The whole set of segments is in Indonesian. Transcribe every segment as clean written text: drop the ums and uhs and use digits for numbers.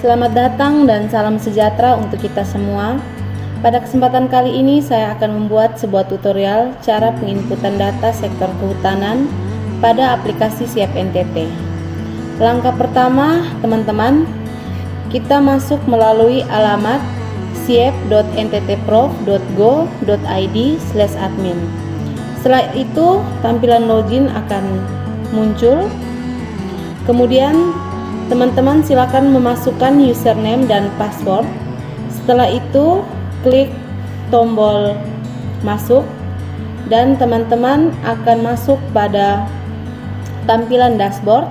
Selamat datang dan salam sejahtera untuk kita semua. Pada kesempatan kali ini saya akan membuat sebuah tutorial cara penginputan data sektor kehutanan pada aplikasi Siap NTT. Langkah pertama, teman-teman, kita masuk melalui alamat siap.nttprof.go.id/admin. Setelah itu, tampilan login akan muncul. Kemudian teman-teman silakan memasukkan username dan password. Setelah itu klik tombol masuk dan teman-teman akan masuk pada tampilan dashboard.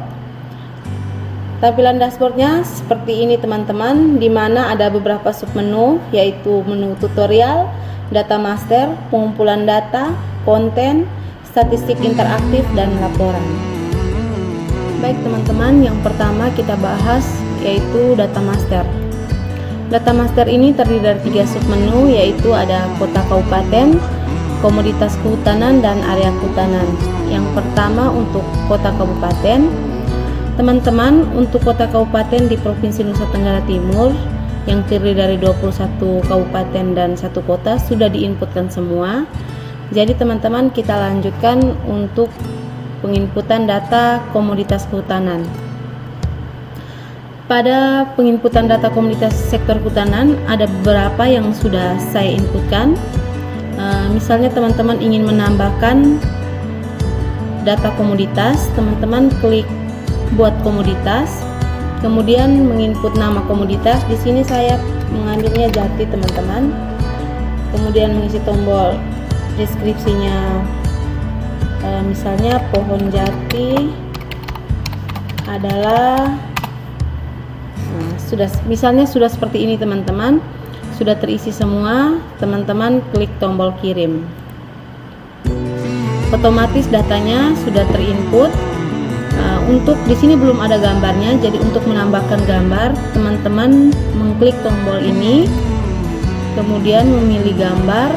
Tampilan dashboardnya seperti ini teman-teman, di mana ada beberapa submenu, yaitu menu tutorial, data master, pengumpulan data, konten, statistik interaktif, dan laporan. Baik teman-teman, yang pertama kita bahas yaitu data master. Data master ini terdiri dari 3 submenu, yaitu ada kota kabupaten, komoditas kehutanan, dan area kehutanan. Yang pertama untuk kota kabupaten, teman-teman, untuk kota kabupaten di Provinsi Nusa Tenggara Timur yang terdiri dari 21 kabupaten dan 1 kota sudah diinputkan semua. Jadi teman-teman, kita lanjutkan untuk penginputan data komoditas kehutanan. Pada penginputan data komoditas sektor kehutanan ada beberapa yang sudah saya inputkan. Misalnya teman-teman ingin menambahkan data komoditas, teman-teman klik buat komoditas, kemudian menginput nama komoditas. Di sini saya mengambilnya jati teman-teman. Kemudian mengisi tombol deskripsinya. Misalnya pohon jati adalah misalnya sudah seperti ini teman-teman, sudah terisi semua. Teman-teman klik tombol kirim, otomatis datanya sudah terinput. Untuk di sini belum ada gambarnya, jadi untuk menambahkan gambar teman-teman mengklik tombol ini, kemudian memilih gambar.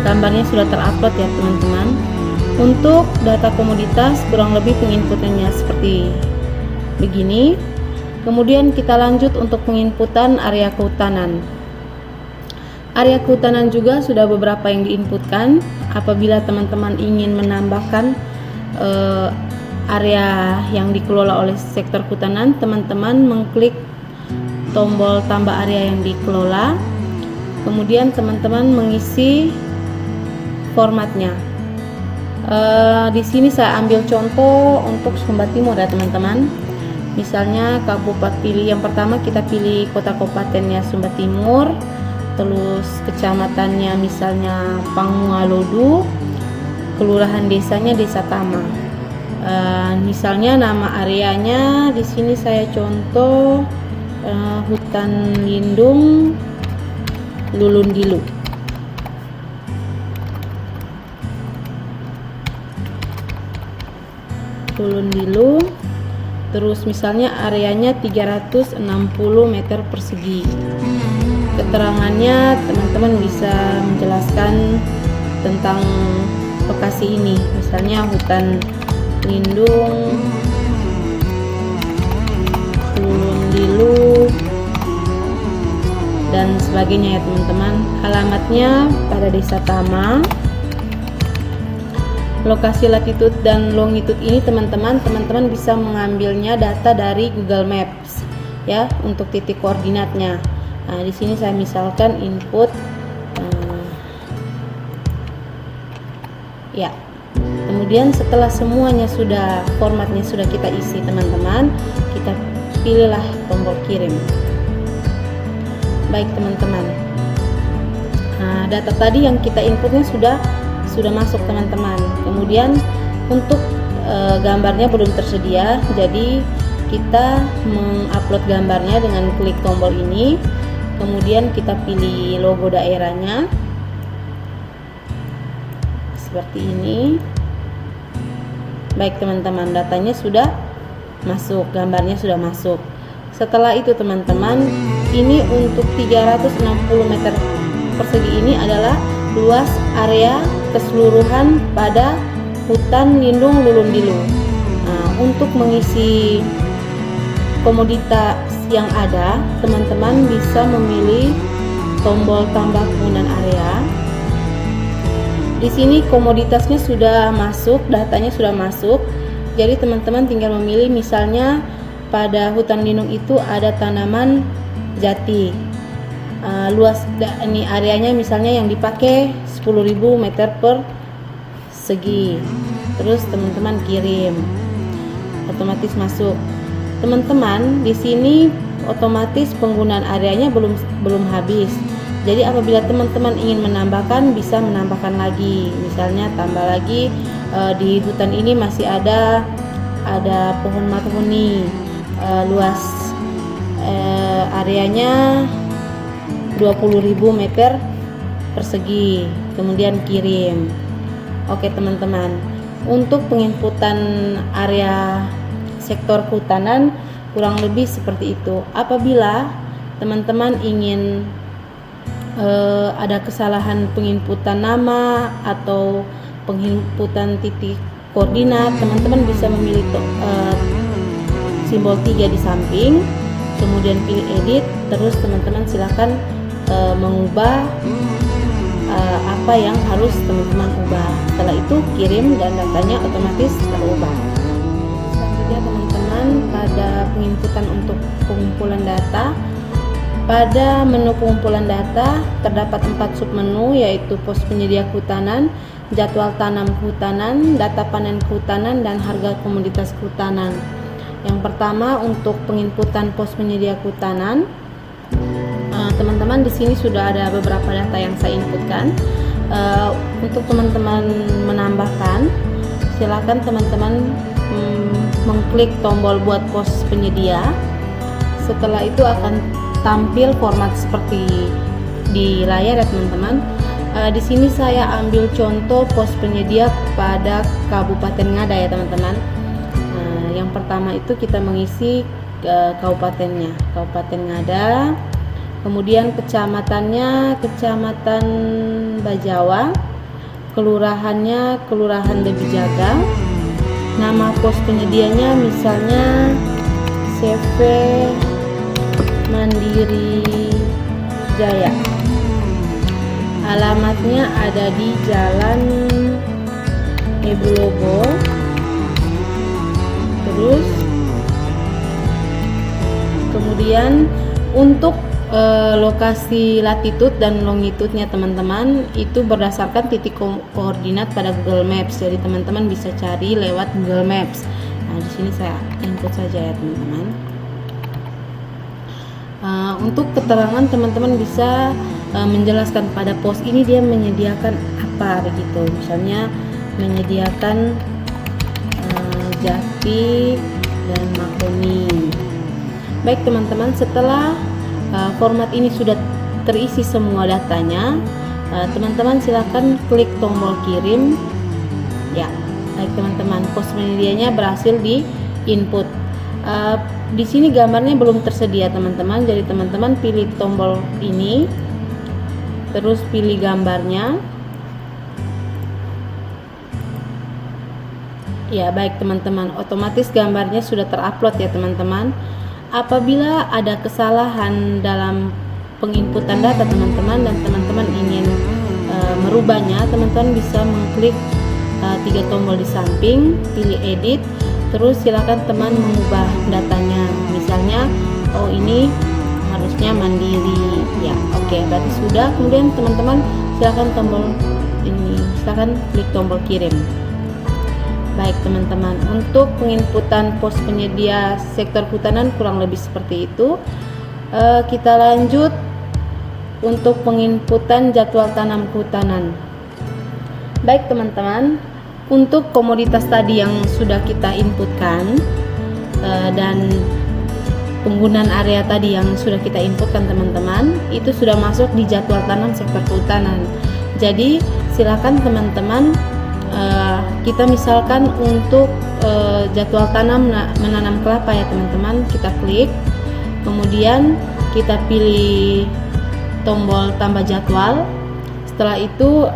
Gambarnya sudah terupload ya teman-teman. Untuk data komoditas kurang lebih penginputannya seperti begini. Kemudian kita lanjut untuk penginputan area kehutanan. Area kehutanan juga sudah beberapa yang diinputkan. Apabila teman-teman ingin menambahkan area yang dikelola oleh sektor kehutanan, teman-teman mengklik tombol tambah area yang dikelola. Kemudian teman-teman mengisi formatnya. Di sini saya ambil contoh untuk Sumba Timur ya teman-teman. Misalnya kabupaten pilih, yang pertama kita pilih kota kabupatennya Sumba Timur, terus kecamatannya misalnya Pangualodu, kelurahan desanya Desa Tama. Misalnya nama areanya di sini saya contoh hutan lindung Lulundilu. Terus misalnya areanya 360 meter persegi. Keterangannya teman-teman bisa menjelaskan tentang lokasi ini, misalnya hutan lindung Lulundilu dan sebagainya ya teman-teman. Alamatnya pada Desa Tama. Lokasi latitude dan longitude ini teman-teman bisa mengambilnya data dari Google Maps ya untuk titik koordinatnya. Nah, di sini saya misalkan input ya. Kemudian setelah semuanya sudah formatnya sudah kita isi teman-teman, kita pilihlah tombol kirim. Baik teman-teman. Nah, data tadi yang kita inputnya sudah masuk teman-teman. Kemudian untuk gambarnya belum tersedia, jadi kita mengupload gambarnya dengan klik tombol ini. Kemudian kita pilih logo daerahnya seperti ini. Baik teman-teman, datanya sudah masuk, gambarnya sudah masuk. Setelah itu teman-teman, ini untuk 360 meter persegi ini adalah luas area keseluruhan pada hutan lindung Lulundilu. Nah, untuk mengisi komoditas yang ada, teman-teman bisa memilih tombol tambah penggunaan area. Di sini komoditasnya sudah masuk, datanya sudah masuk. Jadi teman-teman tinggal memilih, misalnya pada hutan lindung itu ada tanaman jati. Luas ini areanya misalnya yang dipakai 10.000 meter persegi. Terus teman-teman kirim, otomatis masuk. Teman-teman di sini otomatis penggunaan areanya belum habis. Jadi apabila teman-teman ingin menambahkan, bisa menambahkan lagi. Misalnya tambah lagi, di hutan ini masih ada pohon matahuni, luas areanya 20.000 meter persegi, kemudian kirim. Oke teman-teman, untuk penginputan area sektor kehutanan kurang lebih seperti itu. Apabila teman-teman ingin ada kesalahan penginputan nama atau penginputan titik koordinat, teman-teman bisa memilih simbol 3 di samping, kemudian pilih edit, terus teman-teman silakan mengubah apa yang harus teman-teman ubah. Setelah itu kirim dan datanya otomatis terubah. Selanjutnya teman-teman, pada penginputan untuk pengumpulan data, pada menu pengumpulan data terdapat 4 submenu, yaitu pos penyedia kehutanan, jadwal tanam kehutanan, data panen kehutanan, dan harga komoditas kehutanan. Yang pertama untuk penginputan pos penyedia kehutanan, teman-teman di sini sudah ada beberapa data yang saya inputkan. Untuk teman-teman menambahkan, silakan teman-teman mengklik tombol buat pos penyedia. Setelah itu akan tampil format seperti di layar ya teman-teman. Di sini saya ambil contoh pos penyedia pada Kabupaten Ngada ya teman-teman. Yang pertama itu kita mengisi kabupatennya, Kabupaten Ngada. Kemudian kecamatannya Kecamatan Bajawa, kelurahannya Kelurahan Lebijaga. Nama pos penyedianya misalnya CV Mandiri Jaya. Alamatnya ada di Jalan Nebulogo. Terus kemudian untuk lokasi latitude dan longitude-nya teman-teman itu berdasarkan titik koordinat pada Google Maps. Jadi teman-teman bisa cari lewat Google Maps. Nah, di sini saya input saja ya teman-teman. Untuk keterangan teman-teman bisa menjelaskan pada pos ini dia menyediakan apa begitu. Misalnya menyediakan jati dan mahoni. Baik teman-teman, setelah format ini sudah terisi semua datanya, teman-teman silahkan klik tombol kirim. Ya, baik teman-teman, pos penyedianya berhasil di input. Di sini gambarnya belum tersedia teman-teman, jadi teman-teman pilih tombol ini, terus pilih gambarnya. Ya baik teman-teman, otomatis gambarnya sudah terupload ya teman-teman. Apabila ada kesalahan dalam penginputan data teman-teman dan teman-teman ingin merubahnya, teman-teman bisa mengklik 3 tombol di samping, pilih edit, terus silakan teman mengubah datanya. Misalnya, oh ini harusnya mandiri, ya oke, berarti sudah. Kemudian teman-teman silakan tombol ini, silakan klik tombol kirim. Baik teman-teman, untuk penginputan pos penyedia sektor kehutanan kurang lebih seperti itu. Kita lanjut untuk penginputan jadwal tanam kehutanan. Baik teman-teman, untuk komoditas tadi yang sudah kita inputkan dan penggunaan area tadi yang sudah kita inputkan teman-teman, itu sudah masuk di jadwal tanam sektor kehutanan. Jadi silakan teman-teman, kita misalkan untuk jadwal tanam menanam kelapa ya teman-teman, kita klik, kemudian kita pilih tombol tambah jadwal. Setelah itu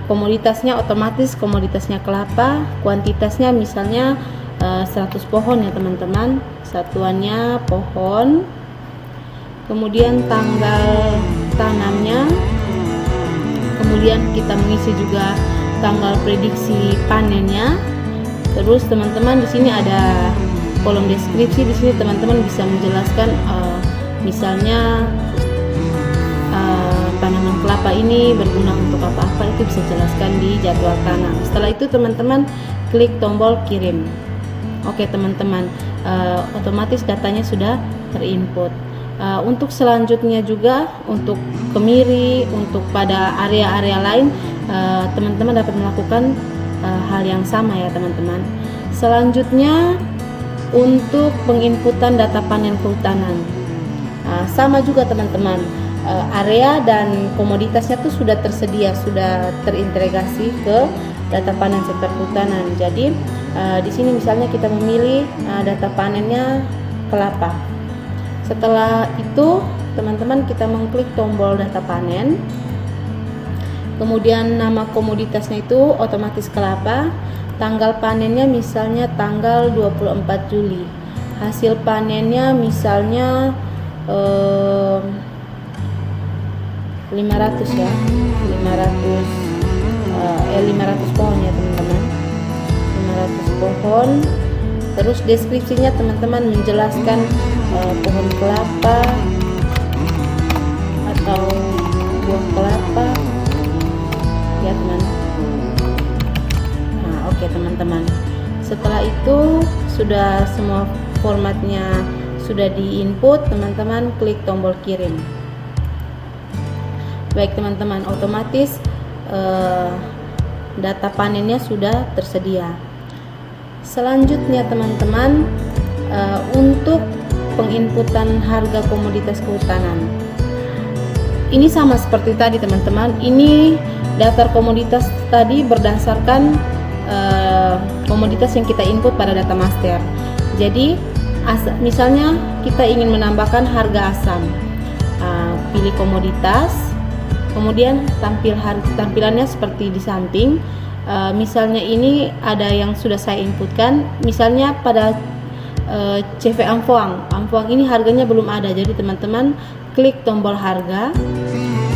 komoditasnya otomatis komoditasnya kelapa, kuantitasnya misalnya 100 pohon ya teman-teman, satuannya pohon. Kemudian tanggal tanamnya, kemudian kita mengisi juga tanggal prediksi panennya. Terus teman-teman di sini ada kolom deskripsi. Di sini teman-teman bisa menjelaskan misalnya tanaman kelapa ini berguna untuk apa-apa, itu bisa jelaskan di jadwal tanam. Setelah itu teman-teman klik tombol kirim. Oke teman-teman, otomatis datanya sudah terinput. Untuk selanjutnya juga untuk kemiri, untuk pada area-area lain, teman-teman dapat melakukan hal yang sama ya teman-teman. Selanjutnya untuk penginputan data panen kehutanan, sama juga teman-teman, area dan komoditasnya tuh sudah tersedia, sudah terintegrasi ke data panen sektor kehutanan. Jadi di sini misalnya kita memilih data panennya kelapa. Setelah itu teman-teman kita mengklik tombol data panen, kemudian nama komoditasnya itu otomatis kelapa, tanggal panennya misalnya tanggal 24 Juli, hasil panennya misalnya 500 ya, 500 pohon ya teman-teman, 500 pohon. Terus deskripsinya teman-teman menjelaskan pohon kelapa atau buah kelapa ya teman. Nah oke teman-teman, setelah itu sudah semua formatnya sudah diinput, teman-teman klik tombol kirim. Baik teman-teman, otomatis data panennya sudah tersedia. Selanjutnya teman-teman, untuk penginputan harga komoditas kehutanan, ini sama seperti tadi teman-teman. Ini daftar komoditas tadi berdasarkan komoditas yang kita input pada data master. Jadi misalnya kita ingin menambahkan harga asam, pilih komoditas, kemudian tampilannya seperti di samping. Misalnya ini ada yang sudah saya inputkan, misalnya pada CV Amfoang ini harganya belum ada, jadi teman-teman klik tombol harga,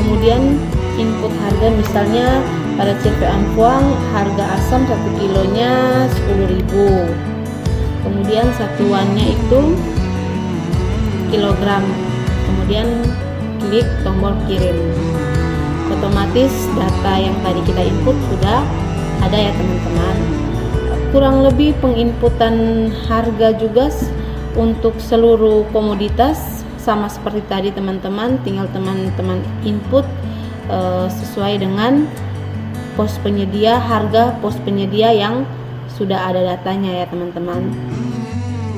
kemudian input harga. Misalnya pada CV Amfoang harga asam 1 kilonya 10.000, kemudian satuannya itu kilogram, kemudian klik tombol kirim. Otomatis data yang tadi kita input sudah ada ya teman-teman. Kurang lebih penginputan harga juga untuk seluruh komoditas sama seperti tadi teman-teman, tinggal teman-teman input sesuai dengan pos penyedia, harga pos penyedia yang sudah ada datanya ya teman-teman.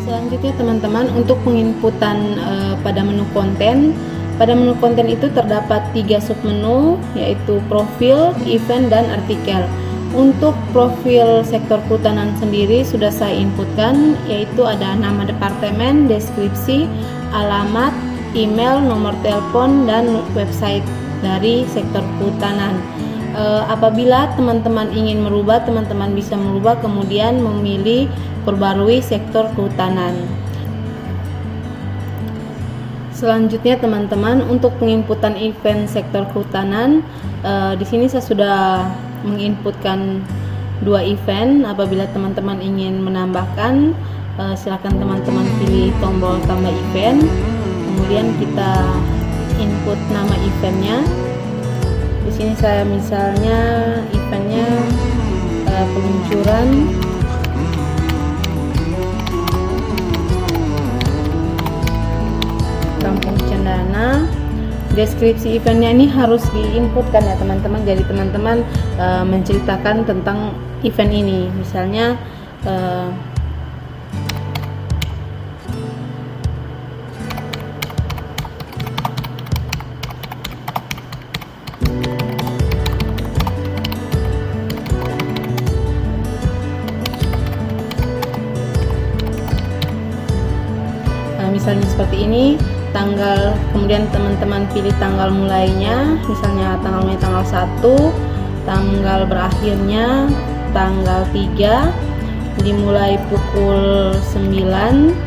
Selanjutnya teman-teman, untuk penginputan pada menu konten. Pada menu konten itu terdapat 3 submenu, yaitu profil, event, dan artikel. Untuk profil sektor kehutanan sendiri sudah saya inputkan, yaitu ada nama departemen, deskripsi, alamat, email, nomor telepon, dan website dari sektor kehutanan. Apabila teman-teman ingin merubah, teman-teman bisa merubah, kemudian memilih perbarui sektor kehutanan. Selanjutnya teman-teman, untuk penginputan event sektor kehutanan, di sini saya sudah menginputkan 2 event. Apabila teman-teman ingin menambahkan, silakan teman-teman pilih tombol tambah event, kemudian kita input nama eventnya. Di sini saya misalnya eventnya peluncuran Kampung Cendana. Deskripsi eventnya ini harus diinputkan ya teman-teman. Jadi teman-teman menceritakan tentang event ini, misalnya misalnya seperti ini, tanggal, kemudian teman-teman pilih tanggal mulainya, misalnya tanggalnya tanggal 1, tanggal berakhirnya tanggal 3, dimulai pukul 9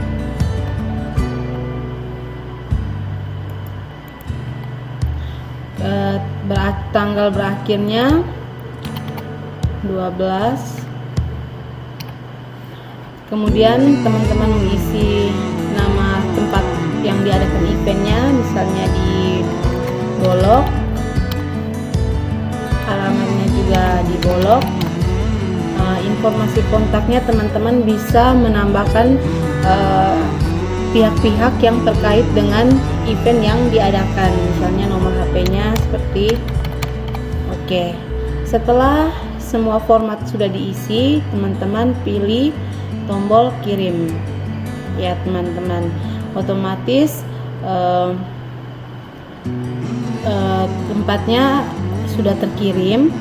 tanggal berakhirnya 12. Kemudian teman-teman mengisi nama tempat yang diadakan eventnya, misalnya di Bolok, alamatnya juga di Bolok. Informasi kontaknya teman-teman bisa menambahkan pihak-pihak yang terkait dengan event yang diadakan, misalnya nomor HP-nya seperti oke. Setelah semua format sudah diisi, teman-teman pilih tombol kirim ya teman-teman. Otomatis tempatnya sudah terkirim.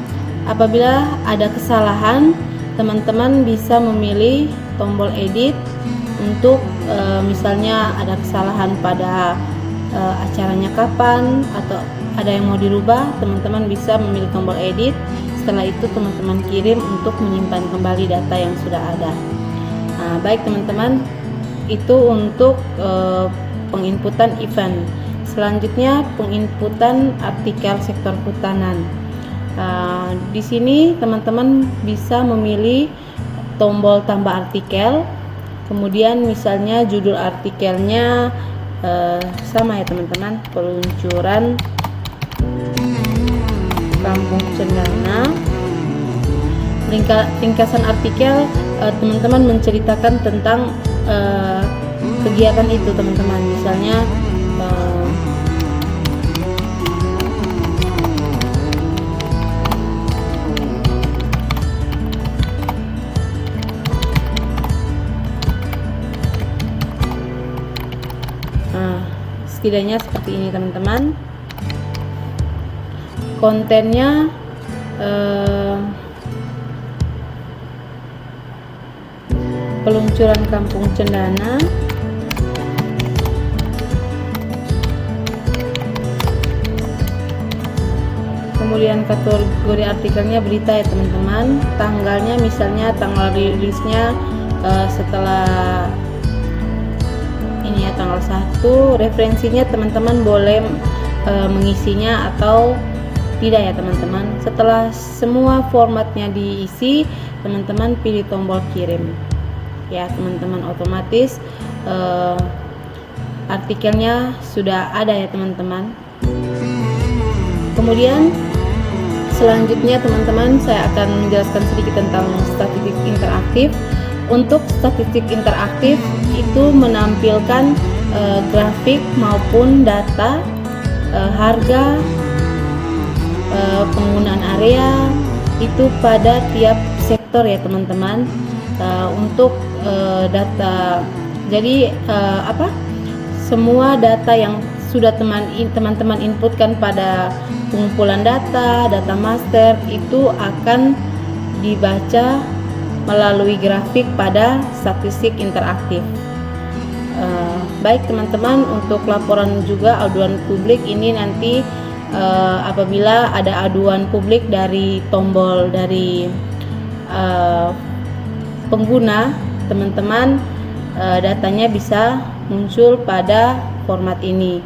Apabila ada kesalahan, teman-teman bisa memilih tombol edit untuk misalnya ada kesalahan pada acaranya kapan atau ada yang mau dirubah, teman-teman bisa memilih tombol edit. Setelah itu teman-teman kirim untuk menyimpan kembali data yang sudah ada. Baik teman-teman, itu untuk penginputan event. Selanjutnya penginputan artikel sektor kehutanan. Di sini teman-teman bisa memilih tombol tambah artikel. Kemudian misalnya judul artikelnya sama ya teman-teman, peluncuran Kampung Cendana. Ringkasan artikel teman-teman menceritakan tentang kegiatan itu teman-teman, misalnya setidaknya seperti ini teman-teman. Kontennya peluncuran Kampung Cendana, kemudian kategori artikelnya berita ya teman-teman. Tanggalnya misalnya tanggal rilisnya setelah ini ya tanggal 1. Referensinya teman-teman boleh mengisinya atau tidak ya teman-teman. Setelah semua formatnya diisi, teman-teman pilih tombol kirim ya teman-teman. Otomatis artikelnya sudah ada ya teman-teman. Kemudian selanjutnya teman-teman saya akan menjelaskan sedikit tentang statistik interaktif. Untuk statistik interaktif itu menampilkan grafik maupun data harga, penggunaan area itu pada tiap sektor ya teman-teman. Untuk data, jadi semua data yang sudah teman-teman inputkan pada pengumpulan data master itu akan dibaca melalui grafik pada statistik interaktif. Baik teman-teman, untuk laporan juga aduan publik ini nanti apabila ada aduan publik dari tombol dari pengguna, teman-teman datanya bisa muncul pada format ini.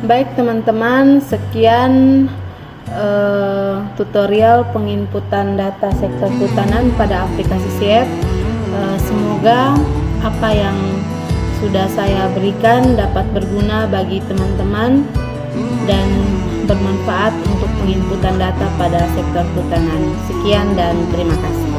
Baik teman-teman, sekian tutorial penginputan data sektor kehutanan pada aplikasi Siep. Semoga apa yang sudah saya berikan dapat berguna bagi teman-teman dan bermanfaat untuk penginputan data pada sektor kehutanan. Sekian dan terima kasih.